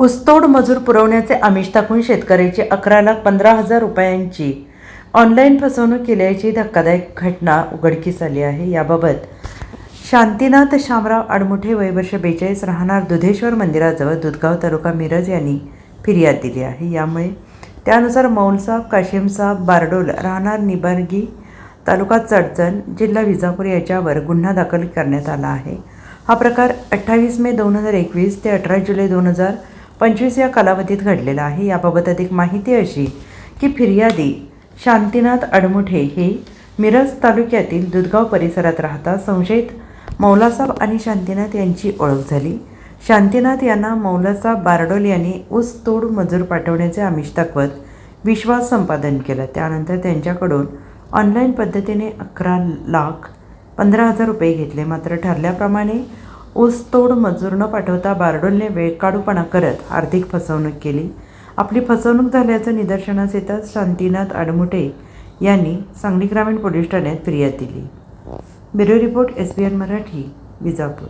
ऊसतोड मजूर पुरवण्याचे आमिष दाखवून शेतकऱ्याची 11,15,000 रुपयांची ऑनलाईन फसवणूक केल्याची धक्कादायक घटना उघडकीस आली आहे। याबाबत शांतीनाथ शामराव आडमुठे वय वर्ष 42 राहणार दुधेश्वर मंदिराजवळ दुधगाव तालुका मिरज यांनी फिर्याद दिली आहे। यामुळे त्यानुसार मौलसाब काशिमसाब बारडोल राहणार निबर्गी तालुका चडचण जिल्हा विजापूर याच्यावर गुन्हा दाखल करण्यात आला आहे। हा प्रकार 28 मे 2021 ते 18 जुलै 2025 या कालावधीत घडलेला आहे। याबाबत अधिक माहिती अशी की फिर्यादी शांतीनाथ आडमुठे हे मिरज तालुक्यातील दुधगाव परिसरात राहतात। संशयित मौलासाब आणि शांतीनाथ यांची ओळख झाली। शांतीनाथ यांना मौलासाब बारडोल यांनी ऊस तोड मजूर पाठवण्याचे आमिष दाखवत विश्वास संपादन केला। त्यानंतर त्यांच्याकडून ऑनलाईन पद्धतीने 11,15,000 रुपये घेतले। मात्र ठरल्याप्रमाणे ऊसतोड मजूर न पाठवता बारडोलने वेळकाढूपणा करत आर्थिक फसवणूक केली। आपली फसवणूक झाल्याचं निदर्शनास येताच शांतीनाथ आडमुठे यांनी सांगली ग्रामीण पोलीस ठाण्यात फिर्याद दिली। Bureau report SBN Marathi Vijapur.